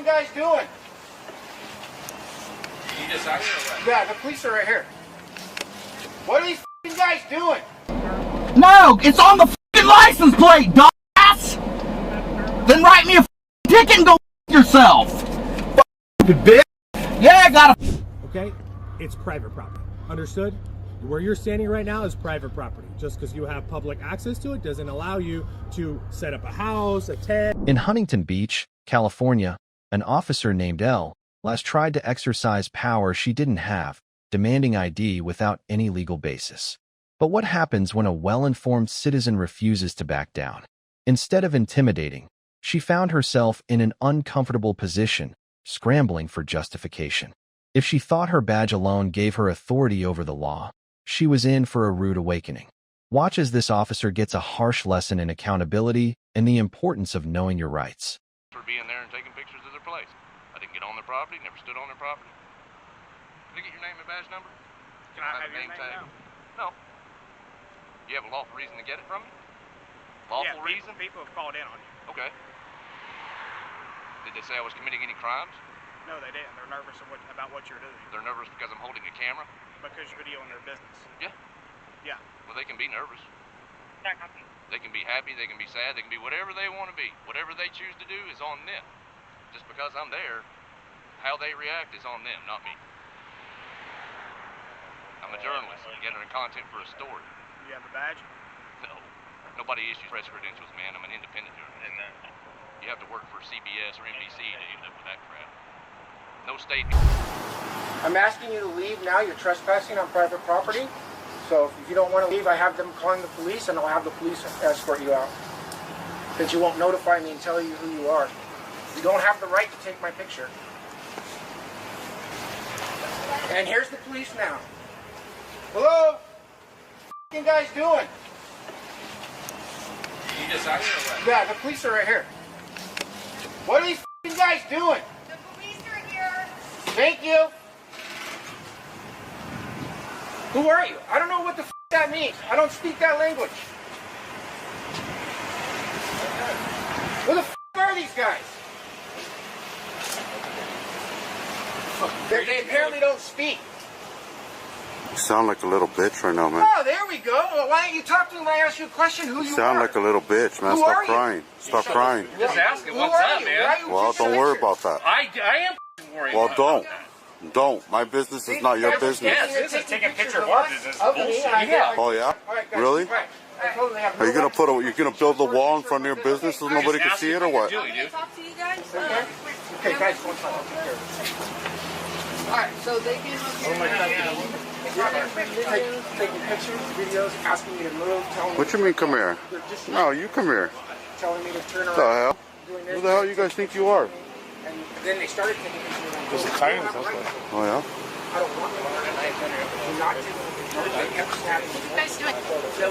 you guys doing? You just out here or what? Yeah, the police are right here. What are these guys doing? No, it's on the license plate, dumbass! Then write me a ticket and go yourself! Bitch! Yeah, I got a. Okay? It's private property. Understood? Where you're standing right now is private property. Just because you have public access to it doesn't allow you to set up a house, a tent. In Huntington Beach, California, an officer named Elle last tried to exercise power she didn't have, demanding ID without any legal basis. But what happens when a well-informed citizen refuses to back down? Instead of intimidating, she found herself in an uncomfortable position, scrambling for justification. If she thought her badge alone gave her authority over the law, she was in for a rude awakening. Watch as this officer gets a harsh lesson in accountability and the importance of knowing your rights. For being there and taking pictures of their place. I didn't get on their property, never stood on their property. Can I get your name and badge number? Can I have your name tag? now? No. You have a lawful reason to get it from me? Lawful reason? People have called in on you. Okay. Did they say I was committing any crimes? No, they didn't. They're nervous about what you're doing. They're nervous because I'm holding a camera? Because you're videoing their business. Yeah. Yeah. Well, they can be nervous. They can be happy, they can be sad, they can be whatever they want to be. Whatever they choose to do is on them. Just because I'm there, how they react is on them, not me. I'm a journalist. I'm getting content for a story. You have a badge? No. Nobody issues press credentials, man. I'm an independent journalist. You have to work for CBS or NBC to end up with that crap. No state. I'm asking you to leave now. You're trespassing on private property. So if you don't want to leave, I have them calling the police, and I'll have the police escort you out. Because you won't notify me and tell you who you are. You don't have the right to take my picture. And here's the police now. Hello? What are you guys doing? You just out here or what? Yeah, the police are right here. What are these guys doing? The police are here. Thank you. Who are you? I don't know what the that means. I don't speak that language. Who the are these guys? They apparently don't speak. You sound like a little bitch right now, man. Oh, there we go. Well, why don't you talk to me when I ask you a question who you Sound are? like a little bitch, man. Who Stop are you? crying. Stop crying. Just asking, Who what's are up, you? man? Why are you Well, taking don't worry pictures? about that. I am worried Well, about don't. that. Don't. My business is not your business. Yes, this is taking a picture of our business. Bullshit. Yeah. Oh, yeah? All right, guys, Really? right. I totally have Are you no gonna right- you're gonna build a wall in front of your business so nobody can see it, or what? Can I talk to you guys? Okay, guys, one second. I'll take care of it. All right, so they can Taking pictures, videos, asking me to move, telling me. What you mean, come here? They're just No, you come here. telling me to turn What the around. hell? Doing this, Who the hell you guys think you are? And then they started taking pictures. Oh, yeah? I don't want them. I'm not taking pictures. They kept snapping. What are you guys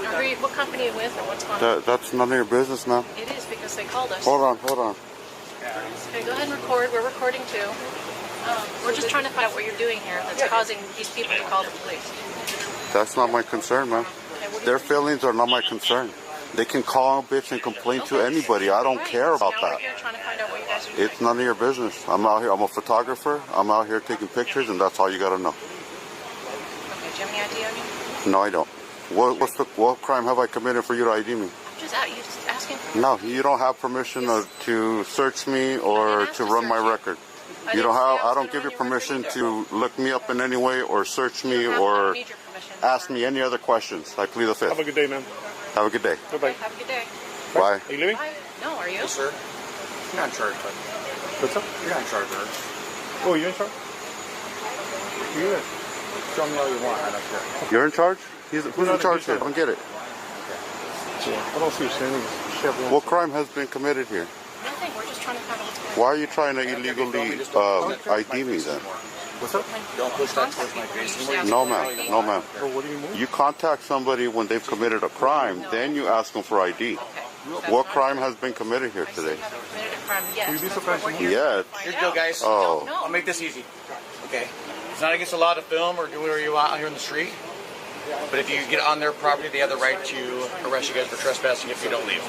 doing? What company are you with or what's going on? That's none of your business, man. It is because they called us. Hold on. Okay, go ahead and record. We're recording too. We're just trying to find out what you're doing here that's causing these people to call the police. That's not my concern, man. Their feelings are not my concern. They can call, bitch, and complain to anybody. I don't care about Now that. we're here trying to find out what you guys are doing. It's none of your business. I'm out here. I'm a photographer. I'm out here taking pictures, and that's all you gotta know. Okay, do you have any ID on you? No, I don't. What crime have I committed for you to ID me? Just out. You just asking for No, you don't have permission to search me or to run my record. You don't have. I don't give you permission to look me up in any way or search me or ask me any other questions. I plead the fifth. Have a good day, man. Have a good day. Bye-bye. Have a good day. Bye. Are you leaving? Bye. No, are you? Sir, you're not in charge, bud. What's up? You're not in charge, bud. Oh, you're in charge? You is. Show me all you want. I don't care. You're in charge? Who's in charge here? I don't get it. I don't see you saying What crime has been committed here? Nothing. We're just trying to find out what's going on. Why are you trying to illegally ID me then? What's up? Don't push that towards my face. No, ma'am. No, ma'am. Oh, what do you mean? You contact somebody when they've committed a crime, then you ask them for ID. What crime has been committed here today? You haven't committed a crime yet. Will you be That's so what kind we're to here Yeah. to find Here's the deal, out. guys. Oh. No. I'll make this easy. Okay. It's not against the law to film or do where you out here in the street. But if you get on their property, they have the right to arrest you guys for trespassing if you don't leave.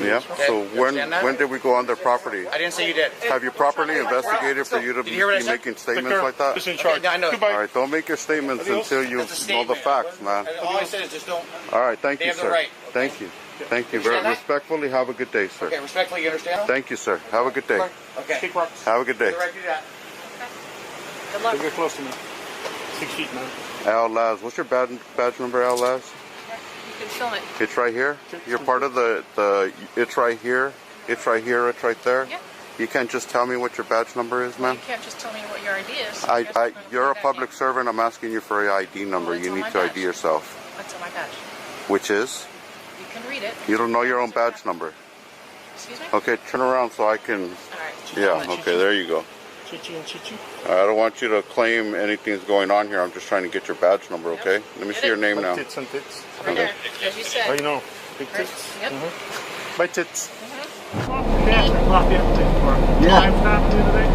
Yeah. Okay, So you understand that? when did we go on their property? I didn't say you did. Have you properly investigated for you to Did you hear what I be said? making statements like that? Okay, I know. All right, don't make your statements until you That's a know the statement. facts, man. All I said is just don't. All right, thank They you, have the sir. right. Thank you. Thank you. Very Understand that? respectfully, have a good day, sir. Okay, respectfully, you understand? Thank you, sir. Have a good day. Okay. Have a good day. The right to do that. Good luck. Get close to me. 6 feet, man. Al Laz, what's your badge number, Al Laz? You can film it. It's right here. You're part of the. It's right here. It's right here. It's right there. Yeah. You can't just tell me what your badge number is, Well, ma'am. you can't just tell me what your ID is. You're a public servant. I'm asking you for your ID number. Well, it's You on need my to badge. ID yourself. What's on my badge? Which is? You can read it. You don't know your own badge number. Excuse me? Okay, turn around so I can. All right. Yeah. Okay, there you go. I don't want you to claim anything's going on here. I'm just trying to get your badge number. Okay. Let me see your name now. Tits and tits. Right there, as you said. Oh, you know, big Right. tits. Yep. My tits. Yeah. Time stop you today?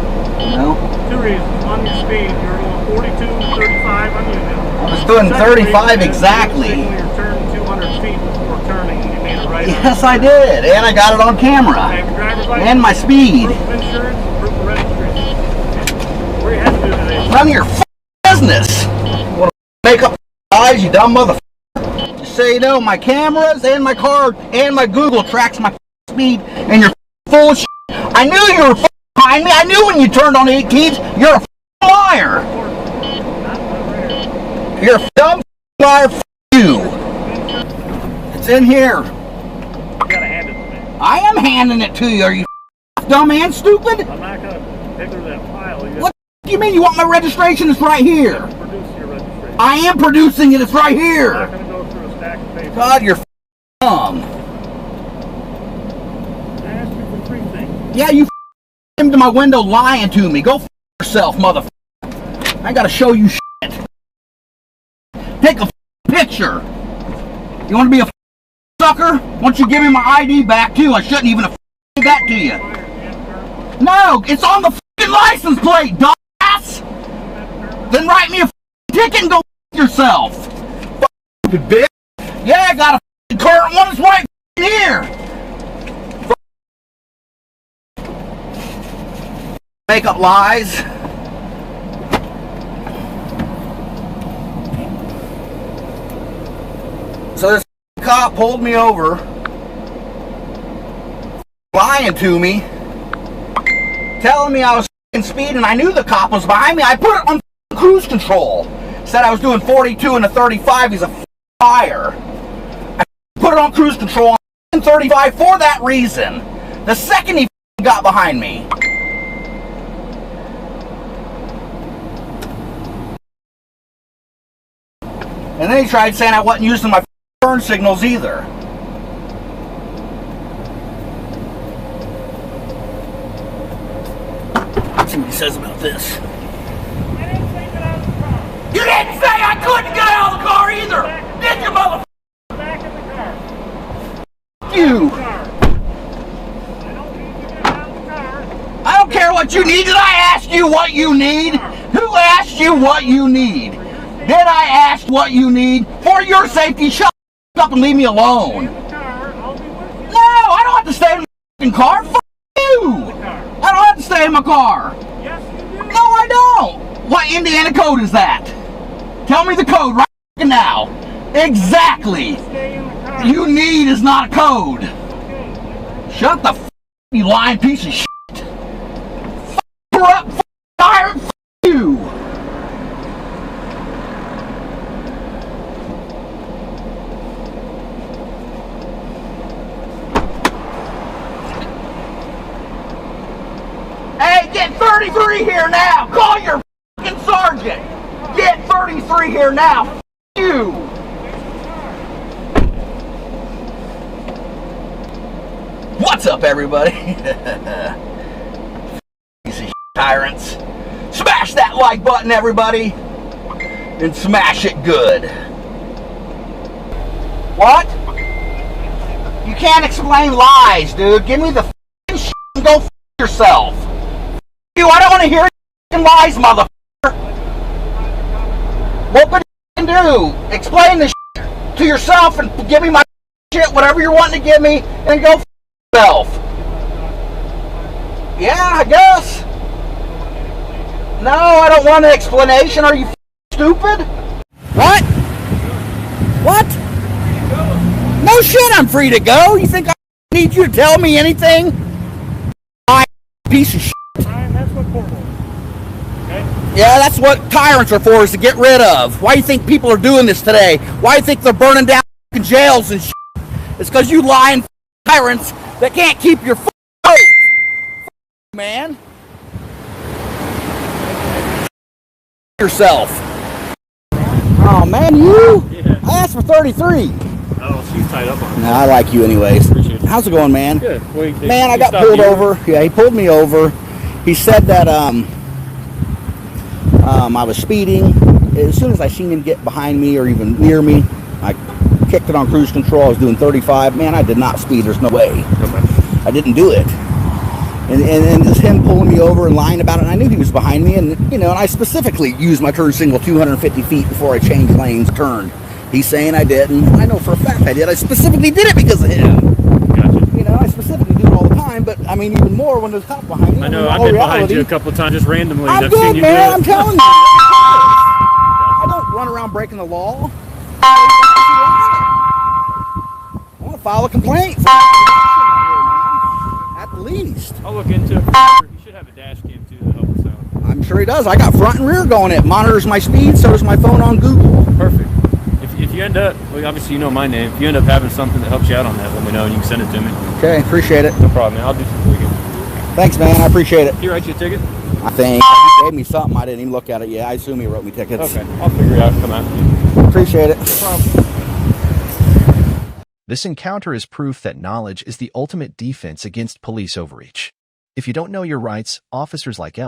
No. 2 reasons. On your speed, you're doing 42, 35 on unit. I was doing 35 exactly. You're turning 200 feet before turning. You made a right. Yes, I did, and I got it on camera. Have your driver's license, And my speed. proof of insurance, proof of registration. What do you have to do today? None of your business. Want to make up lies, you dumb motherfucker? Just so you know, my cameras and my car and my Google tracks my speed, and you're full of shit. I knew you were behind me. I knew when you turned on 18s. You're a liar. You're a dumb liar. You. It's in here. You gotta hand it to me. I am handing it to you. Are you dumb and stupid? I'm not gonna pick through that file. You What do you mean? You want my registration? It's right here. gotta produce your registration. I am producing it. It's right I'm not here. gonna go through a stack of papers. God, you're dumb. I asked you for 3 things. Yeah, you came to my window lying to me. Go yourself, motherfucker. I gotta show you shit. Take a picture. You want to be a sucker? Why don't you give me my ID back too? I shouldn't even have did that to you. No, it's on the license plate, dumbass. Then write me a ticket and go yourself. Stupid bitch. Yeah, I got a current one. It's right here. Make up lies. So this cop pulled me over, lying to me, telling me I was speeding. I knew the cop was behind me. I put it on cruise control. Said I was doing 42 and a 35. He's a liar. I put it on cruise control on 35 for that reason. The second he got behind me. And then he tried saying I wasn't using my turn signals either. Let's see what he says about this. You didn't say I couldn't get out of the car either! Did you, motherfucker? Back in the car. You! I don't need you to get out of the car. I don't care what you need. Did I ask you what you need? Who asked you what you need? Did I ask what you need? For your safety, shut up and leave me alone. In the car, I'll be with you. No, I don't have to stay in my car. Fuck you! I don't have to stay in my car. Yes, you do. No, I don't. What Indiana code is that? Tell me the code right now. Exactly. Stay in the car. You need is not a code. Okay. Shut the f, you lying piece of shit. F her up, f tyrant, f you. Hey, get 33 here now. Call your fucking sergeant. Get 33 here now. F you. What's up, everybody? Piece of tyrants. Smash that like button, everybody. And smash it good. What? You can't explain lies, dude. Give me the f***ing shit and go f*** yourself. You, I don't want to hear f***ing lies, motherfucker. What could you do? Explain this to yourself and give me my shit, whatever you're wanting to give me, and go f yourself. Yeah, I guess. No, I don't want an explanation. Are you stupid? What? What? No shit, I'm free to go. You think I need you to tell me anything? I piece of shit. That's what court order. Okay? Yeah, that's what tyrants are for, is to get rid of. Why do you think people are doing this today? Why do you think they're burning down jails and shit? It's because you lying tyrants that can't keep your oath. Man. Yourself. Oh, man, you? Yeah. I asked for 33. Oh, she's tied up on it. No, I like you anyways. Appreciate it. How's it going, man? Good. Well, Man, I got pulled over. Yeah, he pulled me over. He said that I was speeding. As soon as I seen him get behind me or even near me, I kicked it on cruise control. I was doing 35. Man, I did not speed. There's no way. I didn't do it. And just him pulling me over and lying about it. And I knew he was behind me. And, you know, and I specifically used my turn signal 250 feet before I changed lanes, turned. He's saying I didn't. I know for a fact I did. I specifically did it because of him. Gotcha. You know, I specifically do it all the time. But, I mean, even more when there's a cop behind me. I know, I've been behind you a couple of times just randomly. I'm I've good, seen you man. do it. I'm telling you. I don't run around breaking the law. I want to file a complaint. At the least. I'll look into it. You should have a dash cam too to help us out. I'm sure he does. I got front and rear going. It monitors my speed. So does my phone on Google. Perfect. If you end up, well, obviously you know my name. If you end up having something that helps you out on that, let me know and you can send it to me. Okay, appreciate it. No problem, man. I'll do some digging. Thanks, man. I appreciate it. He write you a ticket? I think he gave me something. I didn't even look at it yet. I assume he wrote me tickets. Okay, I'll figure it out and come after you. Appreciate it. No problem. This encounter is proof that knowledge is the ultimate defense against police overreach. If you don't know your rights, officers like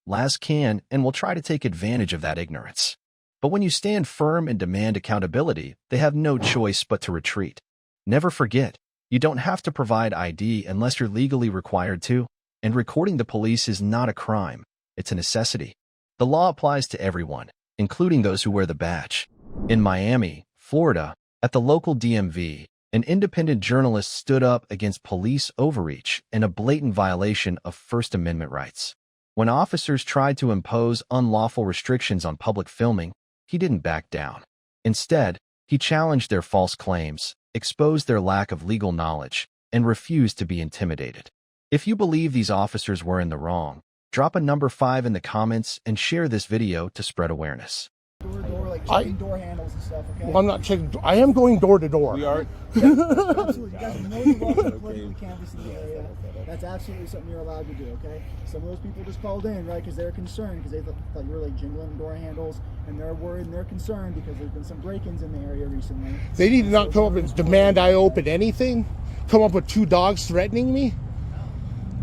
Laz can and will try to take advantage of that ignorance. But when you stand firm and demand accountability, they have no choice but to retreat. Never forget, you don't have to provide ID unless you're legally required to, and recording the police is not a crime, it's a necessity. The law applies to everyone, including those who wear the badge. In Miami, Florida, at the local DMV, an independent journalist stood up against police overreach and a blatant violation of First Amendment rights. When officers tried to impose unlawful restrictions on public filming, he didn't back down. Instead, he challenged their false claims, exposed their lack of legal knowledge, and refused to be intimidated. If you believe these officers were in the wrong, drop a number 5 in the comments and share this video to spread awareness. Like checking door handles and stuff, okay? Well, I'm not checking. I am going door to door. We are. Absolutely. You guys know you're welcome to politically canvass in the area. That's absolutely something you're allowed to do, okay? Some of those people just called in, right, because they're concerned, because they thought you were like jingling door handles, and they're worried and they're concerned because there's been some break-ins in the area recently. They need to not come up and demand I open anything. Come up with 2 dogs threatening me.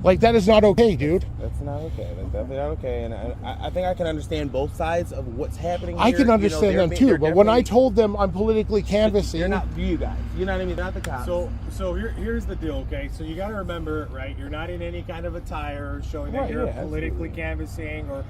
Like, that is not okay, dude. That's not okay. That's definitely not okay. And I think I can understand both sides of what's happening here. I can understand them too, but when I told them I'm politically canvassing... They're not you guys. You know what I mean? They're not the cops. So here's the deal, okay? So you got to remember, right? You're not in any kind of attire showing that you're politically canvassing, or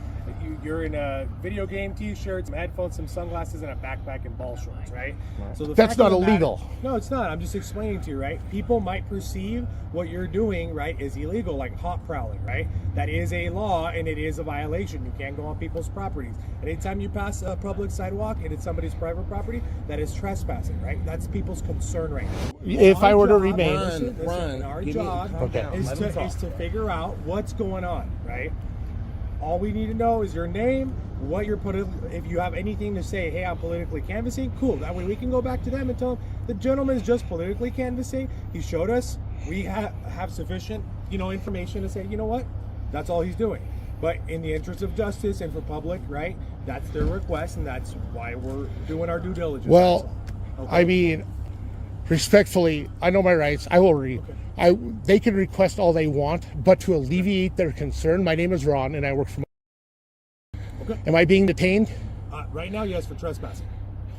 you're in a video game T-shirt, some headphones, some sunglasses, and a backpack and ball shorts, right? So that's not illegal. No, it's not. I'm just explaining to you, right? People might perceive what you're doing, right, is illegal, like hot prowling, right? That is a law and it is a violation. You can't go on people's properties. Anytime you pass a public sidewalk and it's somebody's private property, that is trespassing, right? That's people's concern right now. If I were to remain... Our job is to figure out what's going on, right? All we need to know is your name, what you're putting. If you have anything to say, hey, I'm politically canvassing, cool. That way we can go back to them and tell them the gentleman is just politically canvassing. He showed us. We have sufficient, information to say, you know what, that's all he's doing. But in the interest of justice and for public, right, that's their request, and that's why we're doing our due diligence. Well, okay. I mean, respectfully, I know my rights. I will read. Okay. They can request all they want, but to alleviate their concern, my name is Ron, and I work for... Okay. Am I being detained? Right now, yes, for trespassing,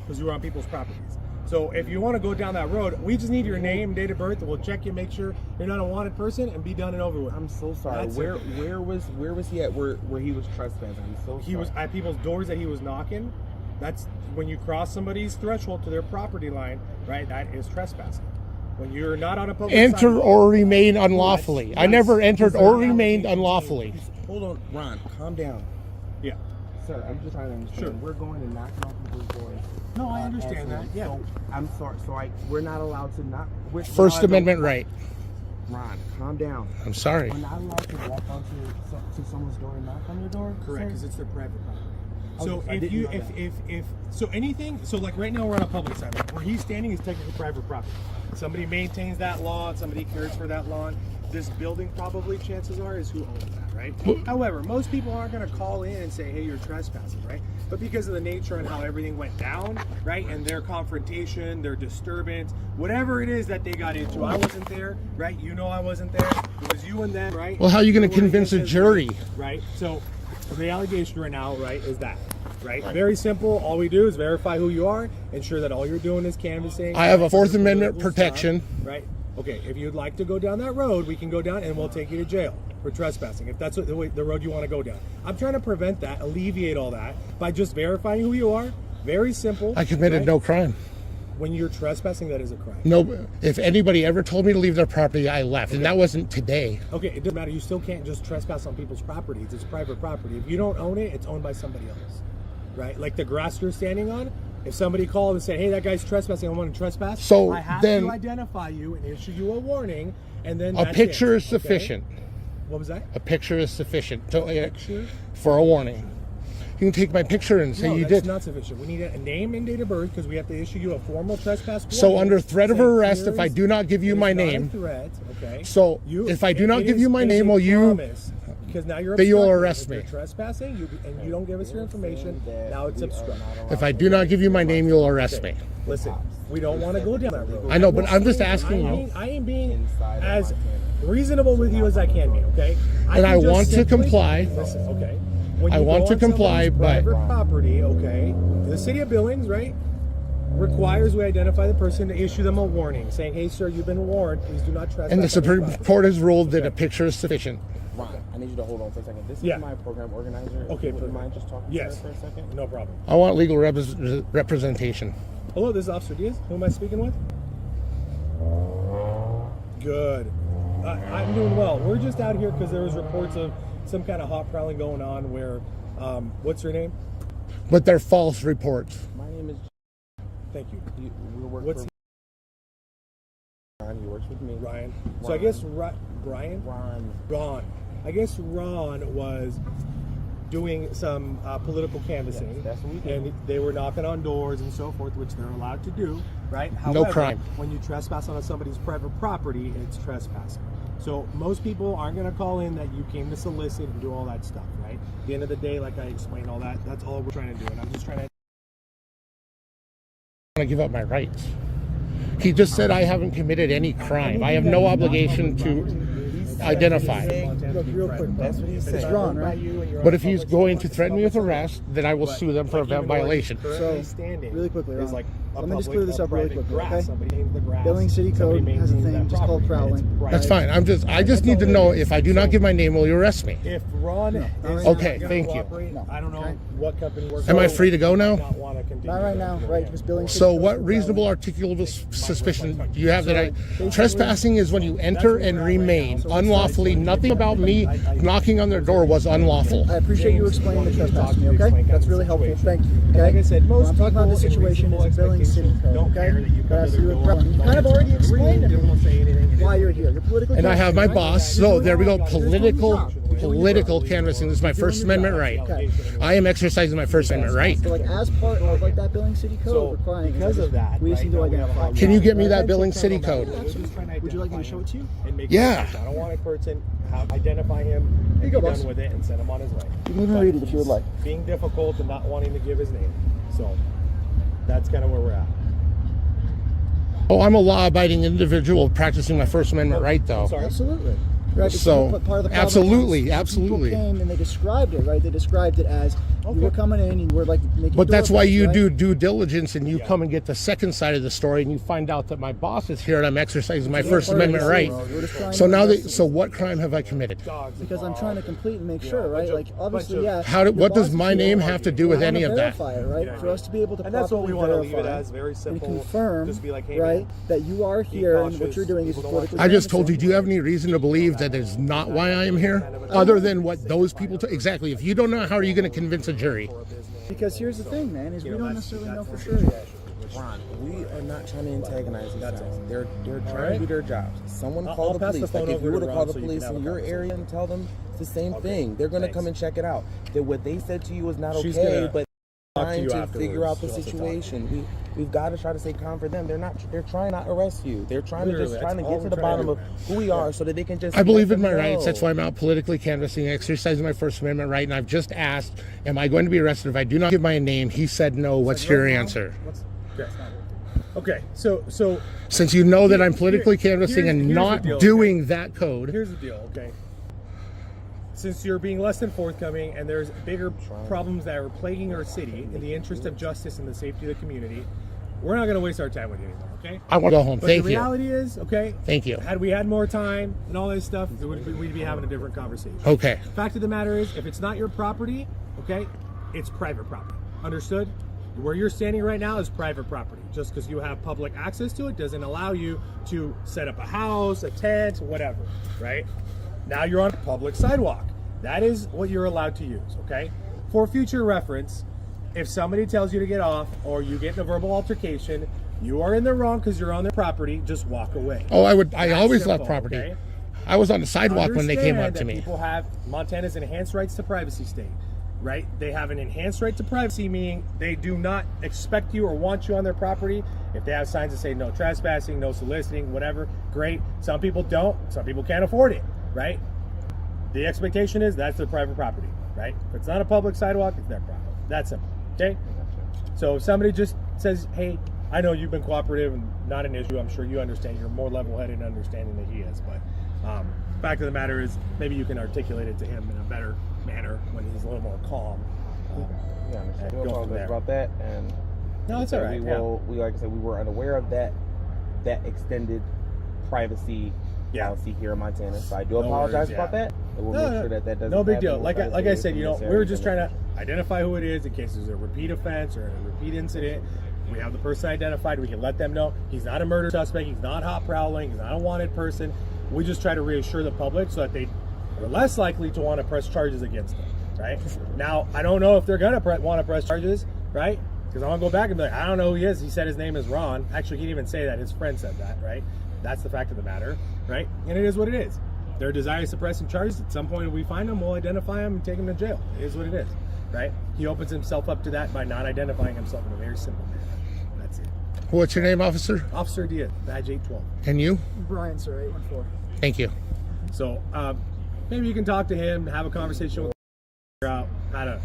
because you were on people's properties. So if you want to go down that road, we just need your name, date of birth, and we'll check you, make sure you're not a wanted person, and be done and over with. I'm so sorry. Where was he at where he was trespassing? I'm so sorry. He was at people's doors that he was knocking, That's when you cross somebody's threshold to their property line, right? That is trespassing. When you're not on a public Enter sidewalk, or remain unlawfully. Yes, I never yes. entered Is or that remained allegation unlawfully. Hold on, Ron, calm down. Yeah. Sir, I'm just trying to understand. Sure. We're going and knocking on people's doors. No, I understand that. Yeah. So, I'm sorry. So we're not allowed to knock. First Amendment right. Ron, calm down. I'm sorry. We're not allowed to walk onto to someone's door and knock on their door. Correct, because it's their private property. So Okay, I if didn't you know that. if so anything, so like right now we're on a public sidewalk. Where he's standing is technically private property. Somebody maintains that lawn, somebody cares for that lawn. This building probably, chances are, is who owns that, right? However, most people aren't going to call in and say, hey, you're trespassing, right? But because of the nature and how everything went down, right, and their confrontation, their disturbance, whatever it is that they got into, I wasn't there, right? You know I wasn't there. It was you and them, right? Well, how are you going to convince a jury? Right? So the allegation right now, right, is that. Right? Very simple. All we do is verify who you are, ensure that all you're doing is canvassing. I have a Fourth Amendment protection. Stuff, right? Okay, if you'd like to go down that road, we can go down and we'll take you to jail for trespassing, if that's the road you want to go down. I'm trying to prevent that, alleviate all that, by just verifying who you are. Very simple. I committed right? no crime. When you're trespassing, that is a crime. No, if anybody ever told me to leave their property, I left, and that wasn't today. Okay, it doesn't matter. You still can't just trespass on people's properties. It's private property. If you don't own it, it's owned by somebody else. Right? Like the grass you're standing on, if somebody called and said, hey, that guy's trespassing, I want to trespass, so I have then to identify you and issue you a warning, and then a that's picture it, is sufficient. Okay? What was that? A picture is sufficient Picture? for a warning. You can take my picture and say No, you that's did. not sufficient. We need a name and date of birth because we have to issue you a formal trespass warning. So under threat of Saying arrest, if I do not give you my it's not a name, threat, okay? so if I do not give you my name, will you? Because now you're But you'll obstructing. arrest If me. you're trespassing, and you don't give us your information. Now it's obstructing. If I do not give you my name, you'll arrest me. Listen, we don't want to go down that road. I know, but I'm just asking you. I am being as reasonable with you as I can be, okay? And I can just want to simply- comply. Listen, okay? When I you want go to on comply, somebody's but private property, okay? The city of Billings, right, requires we identify the person to issue them a warning, saying, "Hey, sir, you've been warned. Please do not trespass." and the on this Supreme property." Court has ruled that a picture is sufficient. Ron, I need you to hold on for a second. This is Yeah. my program organizer. Okay, Would you perfect. mind just talking Yes. to her for a second? No problem. I want legal representation. Hello, this is Officer Diaz. Who am I speaking with? Good. I'm doing well. We're just out here because there was reports of some kind of hot prowling going on where, what's your name? But they're false reports. My name is. Thank you. We work What's for Ron. He works with me. Ryan. So I guess Brian? Ron. I guess Ron was doing some political canvassing. Yes, that's what we do. And they were knocking on doors and so forth, which they're allowed to do, right? No However, crime. when you trespass on somebody's private property, it's trespassing. So most people aren't going to call in that you came to solicit and do all that stuff, right? At the end of the day, like I explained all that, that's all we're trying to do. And I'm just trying to... I want to give up my rights. He just said I haven't committed any crime. I have no obligation to identify. Look, real quick, That's what he said. It's Ron, right? But if he's going to threaten me with arrest, then I will sue them for a violation. So, really quickly, Ron, like let me just clear this up really quickly, okay? Somebody named the grass. Billings City Code has a thing just called prowling. That's fine. I just need to know if I do not give my name, will you arrest me? If Ron is Okay, not thank you. cooperate, No. I don't know Okay. what company works. Am I free to go now? Not right now, right? Because Billings City So Code what is reasonable articulable suspicion do you have that I... Trespassing is when you enter and remain unlawfully. Nothing about me knocking on their door was unlawful. I appreciate you explaining the trespass to me, okay? That's really helpful. Thank you. Okay? Like I said, most I'm talking about the people in situation is reasonable Billings City Code, don't care okay? that you That come has to to do their with door. prowling. You kind of already explained to They won't say anything. me why you're here. You're politically And I have my canvassing, right? boss. So there we go. Political canvassing. This is my First Amendment right. Okay. I am exercising my First Amendment right. So, like, as part of like that Billings City Code So, requiring, because of that, we just need to right now we have identify. a- Can you get me that Billings City Code? Would you like me to show it to you? Yeah. I don't want a person identify him Here you and go, be boss. done with it and send him on his way. You can even But read it if you would he's like. Being difficult and not wanting to give his name. So that's kind of where we're at. Oh, I'm a law-abiding individual practicing my First Amendment right, though. Sorry. Absolutely. Right, So, part of the problem absolutely, was absolutely. People came and they described it, right? They described it as you were coming in and you were like making. But that's why you right? do due diligence and you come and get the second side of the story and you find out that my boss is here and I'm exercising my First Amendment right. So now, so what crime have I committed? Because I'm trying to complete and make sure, right? Like obviously, yeah. What does my name have to do with any of that? Verify it, right? For us to be able to and that's what we want to leave it verify as, very simple. And confirm, just be like, hey, right, man, that you are here and what you're doing is politically. I just told you, do you have any reason to believe that is not why I am here? Other than what those people, exactly. If you don't know, how are you going to convince a jury? Because here's the thing, man, is we don't necessarily know for sure yet. Ron, we are not trying to antagonize these guys. They're trying to do their jobs. Someone call the police. Like if you were to call the police in your area and tell them it's the same thing, they're going to come and check it out. That what they said to you is not okay, but trying to figure out the situation. We've got to try to stay calm for them. They're trying not to arrest you. They're trying to get to the bottom of who we are so that they can just. I believe in my rights. That's why I'm out politically canvassing, exercising my First Amendment right. And I've just asked, am I going to be arrested if I do not give my name? He said no. What's your answer? Okay, so since you know that I'm politically canvassing and here's not the deal, doing that code. Here's the deal, okay? Since you're being less than forthcoming and there's bigger problems that are plaguing our city in the interest of justice and the safety of the community, we're not going to waste our time with you anymore, okay? I want to go home. But Thank the you. reality is, okay? Thank you. Had we had more time and all this stuff, we'd be having a different conversation. Okay. Fact of the matter is, if it's not your property, okay, it's private property. Understood? Where you're standing right now is private property. Just because you have public access to it doesn't allow you to set up a house, a tent, whatever, right? Now you're on a public sidewalk. That is what you're allowed to use, okay? For future reference, if somebody tells you to get off or you get in a verbal altercation, you are in the wrong because you're on their property, just walk away. Oh, I always left property. Okay? I was on the sidewalk when they came up to me. People have Montana's enhanced rights to privacy state, right? They have an enhanced right to privacy, meaning they do not expect you or want you on their property. If they have signs that say no trespassing, no soliciting, whatever, great. Some people don't. Some people can't afford it, right? The expectation is that's their private property, right? If it's not a public sidewalk, it's their property. That's simple, okay? So if somebody just says, hey, I know you've been cooperative and not an issue, I'm sure you understand, you're more level-headed and understanding than he is, but fact of the matter is maybe you can articulate it to him in a better manner when he's a little more calm. We'll apologize about that, and no, it's all right. We like I said, we were unaware of that extended privacy policy here in Montana, so I do apologize about that. And we'll make sure that doesn't. No big deal. happen. Like I said, we're just trying to identify who it is in case there's a repeat offense or a repeat incident. We have the person identified. We can let them know he's not a murder suspect. He's not hot prowling. He's not a wanted person. We just try to reassure the public so that they are less likely to want to press charges against them. Right now, I don't know if they're gonna want to press charges, right? Because I want to go back and be like, I don't know who he is. He said his name is Ron. Actually, he didn't even say that. His friend said that, right? That's the fact of the matter, right? And it is what it is. Their desire suppressing charges, at some point if we find them, we'll identify them and take them to jail. It is what it is, right? He opens himself up to that by not identifying himself in a very simple manner. That's it. What's your name, officer? Officer Diaz, badge 812. And you? Brian, sir, 814. Thank you. So maybe you can talk to him, have a conversation with him, figure out how to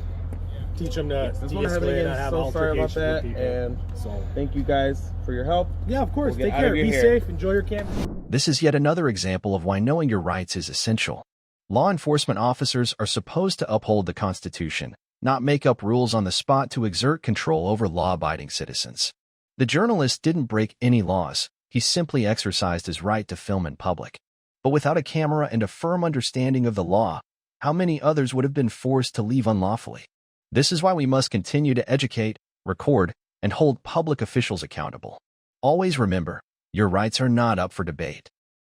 teach him to de-escalate, not have altercations with people. And so thank you guys for your help. Yeah, of course. Take care. Be safe. Enjoy your camp. This is yet another example of why knowing your rights is essential. Law enforcement officers are supposed to uphold the Constitution, not make up rules on the spot to exert control over law-abiding citizens. The journalist didn't break any laws. He simply exercised his right to film in public. But without a camera and a firm understanding of the law, how many others would have been forced to leave unlawfully? This is why we must continue to educate, record, and hold public officials accountable. Always remember, your rights are not up for debate.